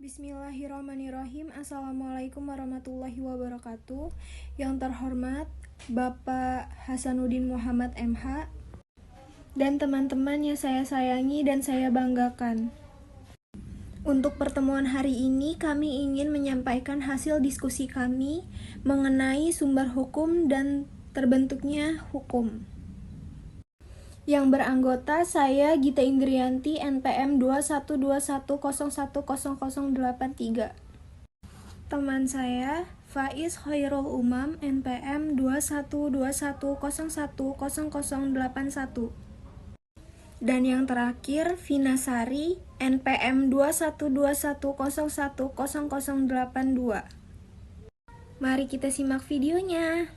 Bismillahirrahmanirrahim. Assalamualaikum warahmatullahi wabarakatuh. Yang terhormat Bapak Hasanuddin Muhammad MH dan teman-teman yang saya sayangi dan saya banggakan. Untuk pertemuan hari ini kami ingin menyampaikan hasil diskusi kami mengenai sumber hukum dan terbentuknya hukum. Yang beranggota saya Gita Indrianti, NPM 2121010083. Teman saya Faiz Khairul Umam, NPM 2121010081. Dan yang terakhir Vina Sari, NPM 2121010082. Mari kita simak videonya.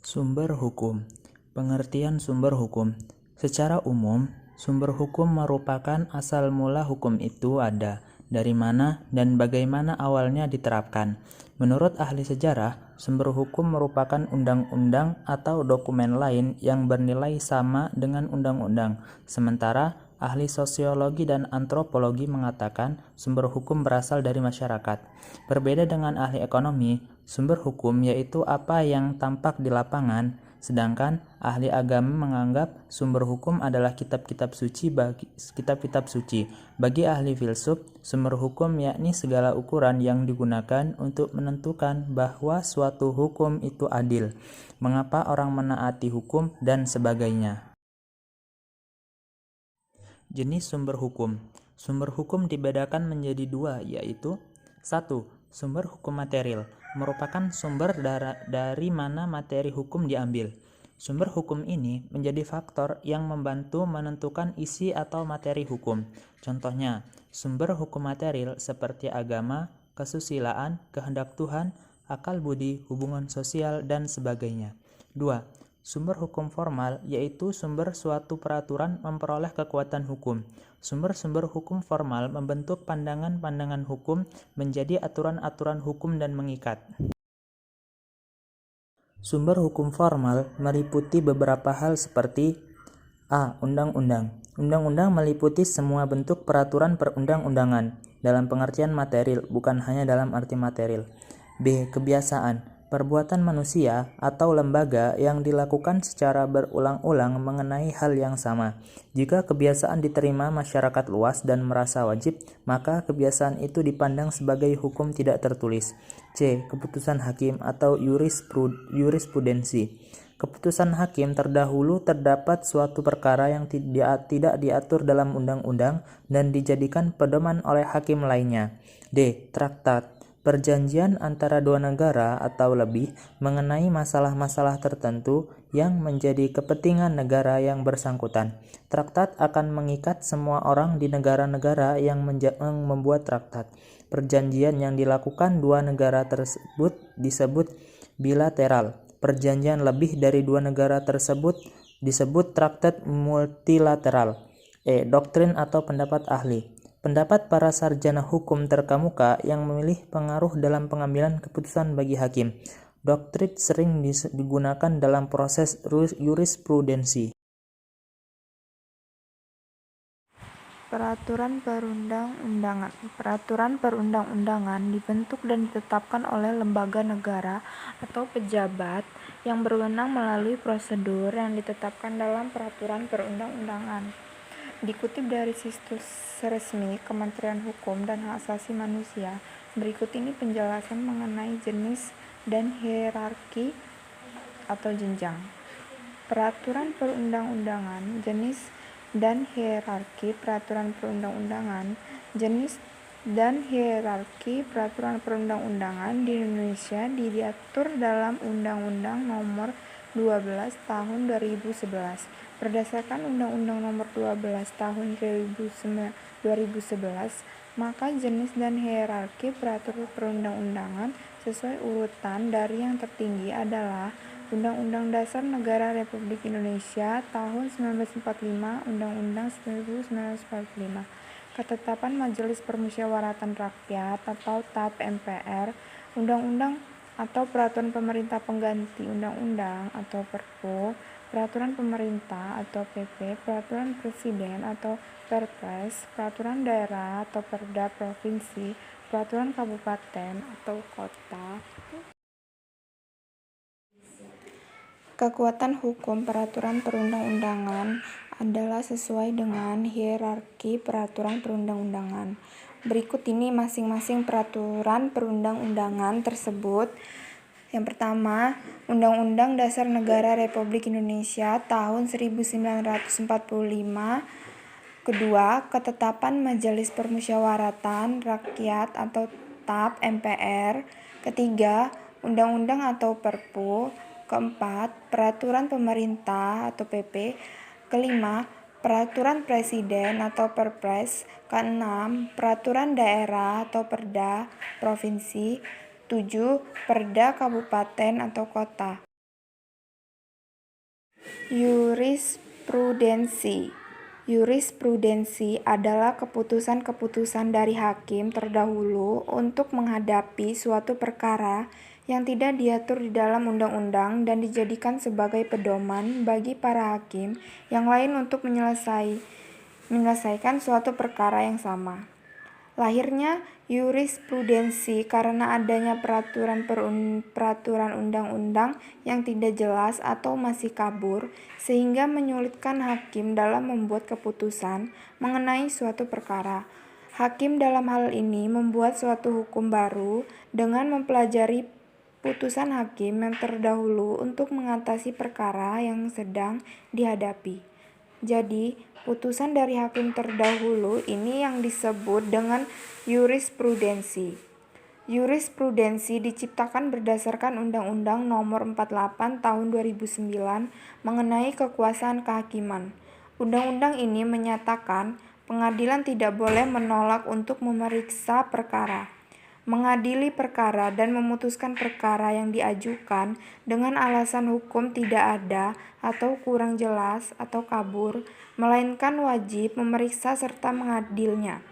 Sumber hukum. Pengertian sumber hukum. Secara umum, sumber hukum merupakan asal mula hukum itu ada, dari mana dan bagaimana awalnya diterapkan. Menurut ahli sejarah, sumber hukum merupakan undang-undang atau dokumen lain yang bernilai sama dengan undang-undang. Sementara ahli sosiologi dan antropologi mengatakan sumber hukum berasal dari masyarakat. Berbeda dengan ahli ekonomi, sumber hukum yaitu apa yang tampak di lapangan, sedangkan ahli agama menganggap sumber hukum adalah kitab-kitab suci. Bagi ahli filsuf, sumber hukum yakni segala ukuran yang digunakan untuk menentukan bahwa suatu hukum itu adil, mengapa orang menaati hukum, dan sebagainya. Jenis sumber hukum. Sumber hukum dibedakan menjadi dua, yaitu 1. Sumber hukum material, merupakan sumber dari mana materi hukum diambil. Sumber hukum ini menjadi faktor yang membantu menentukan isi atau materi hukum. Contohnya, sumber hukum material seperti agama, kesusilaan, kehendak Tuhan, akal budi, hubungan sosial, dan sebagainya. 2. Sumber hukum formal yaitu sumber suatu peraturan memperoleh kekuatan hukum. Sumber-sumber hukum formal membentuk pandangan-pandangan hukum menjadi aturan-aturan hukum dan mengikat. Sumber hukum formal meliputi beberapa hal seperti A. Undang-undang. Undang-undang meliputi semua bentuk peraturan perundang-undangan dalam pengertian material, bukan hanya dalam arti material. B. Kebiasaan. Perbuatan manusia atau lembaga yang dilakukan secara berulang-ulang mengenai hal yang sama. Jika kebiasaan diterima masyarakat luas dan merasa wajib, maka kebiasaan itu dipandang sebagai hukum tidak tertulis. C. Keputusan hakim atau jurisprudensi. Keputusan hakim terdahulu terdapat suatu perkara yang tidak diatur dalam undang-undang dan dijadikan pedoman oleh hakim lainnya. D. Traktat. Perjanjian antara dua negara atau lebih mengenai masalah-masalah tertentu yang menjadi kepentingan negara yang bersangkutan. Traktat akan mengikat semua orang di negara-negara yang membuat traktat. Perjanjian yang dilakukan dua negara tersebut disebut bilateral. Perjanjian lebih dari dua negara tersebut disebut traktat multilateral. E. Doktrin atau pendapat ahli. Pendapat para sarjana hukum terkemuka yang memilih pengaruh dalam pengambilan keputusan bagi hakim. Doktrin sering digunakan dalam proses jurisprudensi. Peraturan perundang-undangan. Peraturan perundang-undangan dibentuk dan ditetapkan oleh lembaga negara atau pejabat yang berwenang melalui prosedur yang ditetapkan dalam peraturan perundang-undangan. Dikutip dari situs resmi Kementerian Hukum dan Hak Asasi Manusia, berikut ini penjelasan mengenai jenis dan hierarki atau jenjang. Peraturan perundang-undangan, jenis dan hierarki peraturan perundang-undangan. Jenis dan hierarki peraturan perundang-undangan di Indonesia diatur dalam Undang-Undang Nomor 12 Tahun 2011. Berdasarkan Undang-Undang Nomor 12 Tahun 2011, maka jenis dan hierarki peraturan perundang-undangan sesuai urutan dari yang tertinggi adalah Undang-Undang Dasar Negara Republik Indonesia Tahun 1945, Undang-Undang 1945, Ketetapan Majelis Permusyawaratan Rakyat atau TAP MPR, Undang-Undang atau Peraturan Pemerintah Pengganti Undang-Undang atau Perpu, peraturan pemerintah atau PP, peraturan presiden atau Perpres, peraturan daerah atau Perda provinsi, peraturan kabupaten atau kota. Kekuatan hukum peraturan perundang-undangan adalah sesuai dengan hierarki peraturan perundang-undangan. Berikut ini masing-masing peraturan perundang-undangan tersebut. Yang pertama, Undang-Undang Dasar Negara Republik Indonesia tahun 1945. Kedua, Ketetapan Majelis Permusyawaratan Rakyat atau TAP MPR. Ketiga, Undang-Undang atau Perpu. Keempat, Peraturan Pemerintah atau PP. Kelima, Peraturan Presiden atau Perpres. Keenam, Peraturan Daerah atau Perda Provinsi. 7. Perda Kabupaten atau Kota. Jurisprudensi. Jurisprudensi adalah keputusan-keputusan dari hakim terdahulu untuk menghadapi suatu perkara yang tidak diatur di dalam undang-undang dan dijadikan sebagai pedoman bagi para hakim yang lain untuk menyelesaikan suatu perkara yang sama. Lahirnya jurisprudensi karena adanya peraturan undang-undang yang tidak jelas atau masih kabur, sehingga menyulitkan hakim dalam membuat keputusan mengenai suatu perkara. Hakim dalam hal ini membuat suatu hukum baru dengan mempelajari putusan hakim yang terdahulu untuk mengatasi perkara yang sedang dihadapi. Jadi, putusan dari hakim terdahulu ini yang disebut dengan jurisprudensi. Jurisprudensi diciptakan berdasarkan Undang-Undang Nomor 48 Tahun 2009 mengenai kekuasaan kehakiman. Undang-undang ini menyatakan pengadilan tidak boleh menolak untuk memeriksa perkara, mengadili perkara dan memutuskan perkara yang diajukan dengan alasan hukum tidak ada atau kurang jelas atau kabur, melainkan wajib memeriksa serta mengadilnya.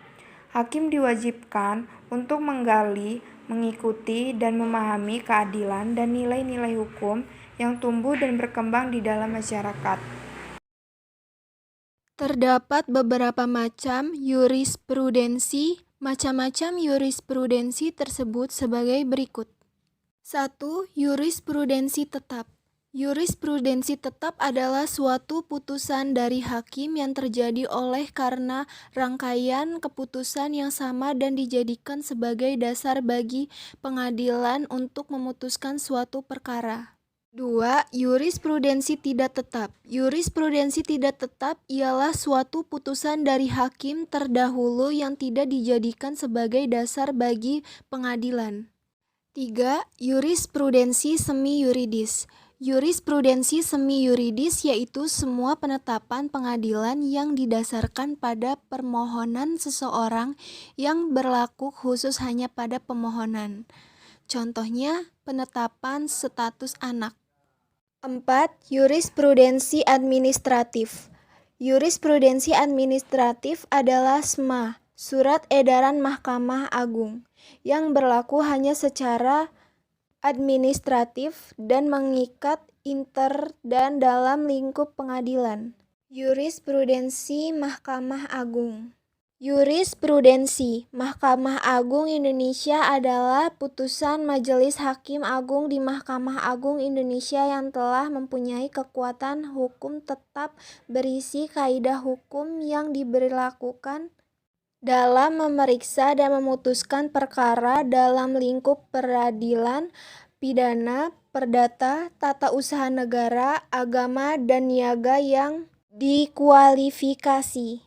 Hakim diwajibkan untuk menggali, mengikuti, dan memahami keadilan dan nilai-nilai hukum yang tumbuh dan berkembang di dalam masyarakat. Terdapat beberapa macam jurisprudensi. Macam-macam jurisprudensi tersebut sebagai berikut. 1. Jurisprudensi tetap. Jurisprudensi tetap adalah suatu putusan dari hakim yang terjadi oleh karena rangkaian keputusan yang sama dan dijadikan sebagai dasar bagi pengadilan untuk memutuskan suatu perkara. 2. Jurisprudensi tidak tetap. Jurisprudensi tidak tetap ialah suatu putusan dari hakim terdahulu yang tidak dijadikan sebagai dasar bagi pengadilan. 3. Jurisprudensi semi-yuridis. Jurisprudensi semi-yuridis yaitu semua penetapan pengadilan yang didasarkan pada permohonan seseorang yang berlaku khusus hanya pada pemohonan. Contohnya, penetapan status anak. 4. Jurisprudensi administratif. Jurisprudensi administratif adalah SMA, Surat Edaran Mahkamah Agung, yang berlaku hanya secara administratif dan mengikat inter dan dalam lingkup pengadilan. Jurisprudensi Mahkamah Agung. Jurisprudensi Mahkamah Agung Indonesia adalah putusan Majelis Hakim Agung di Mahkamah Agung Indonesia yang telah mempunyai kekuatan hukum tetap berisi kaidah hukum yang diberlakukan dalam memeriksa dan memutuskan perkara dalam lingkup peradilan, pidana, perdata, tata usaha negara, agama, dan niaga yang dikualifikasi.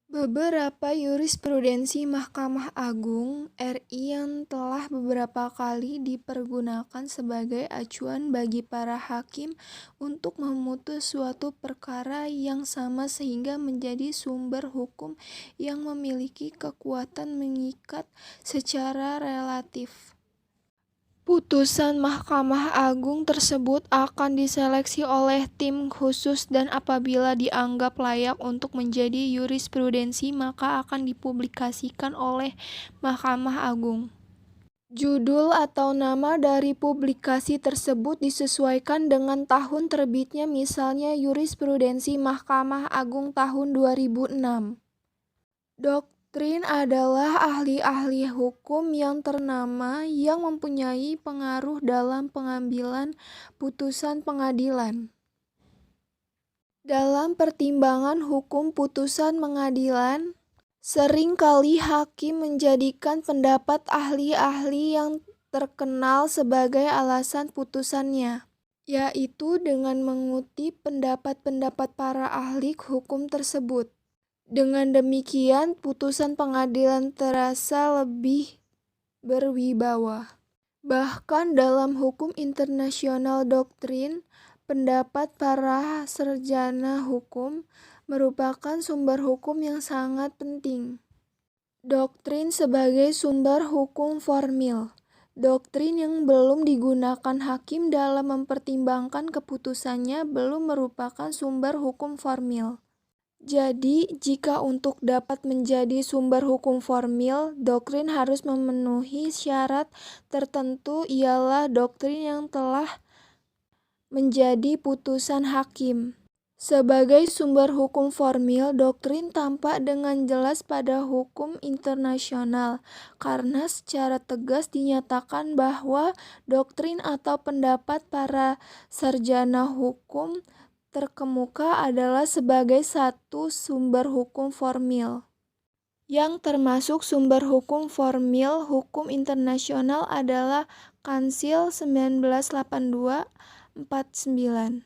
Beberapa jurisprudensi Mahkamah Agung RI yang telah beberapa kali dipergunakan sebagai acuan bagi para hakim untuk memutus suatu perkara yang sama sehingga menjadi sumber hukum yang memiliki kekuatan mengikat secara relatif. Putusan Mahkamah Agung tersebut akan diseleksi oleh tim khusus dan apabila dianggap layak untuk menjadi jurisprudensi maka akan dipublikasikan oleh Mahkamah Agung. Judul atau nama dari publikasi tersebut disesuaikan dengan tahun terbitnya, misalnya Jurisprudensi Mahkamah Agung tahun 2006. Doktrin adalah ahli-ahli hukum yang ternama yang mempunyai pengaruh dalam pengambilan putusan pengadilan. Dalam pertimbangan hukum putusan pengadilan, seringkali hakim menjadikan pendapat ahli-ahli yang terkenal sebagai alasan putusannya, yaitu dengan mengutip pendapat-pendapat para ahli hukum tersebut. Dengan demikian, putusan pengadilan terasa lebih berwibawa. Bahkan dalam hukum internasional doktrin, pendapat para sarjana hukum merupakan sumber hukum yang sangat penting. Doktrin sebagai sumber hukum formil. Doktrin yang belum digunakan hakim dalam mempertimbangkan keputusannya belum merupakan sumber hukum formil. Jadi, jika untuk dapat menjadi sumber hukum formil, doktrin harus memenuhi syarat tertentu, ialah doktrin yang telah menjadi putusan hakim. Sebagai sumber hukum formil, doktrin tampak dengan jelas pada hukum internasional karena secara tegas dinyatakan bahwa doktrin atau pendapat para sarjana hukum terkemuka adalah sebagai satu sumber hukum formil. Yang termasuk sumber hukum formil hukum internasional adalah Kansil 1982-49.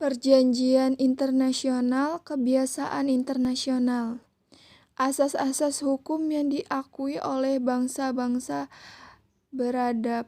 Perjanjian internasional, kebiasaan internasional. Asas-asas hukum yang diakui oleh bangsa-bangsa beradab.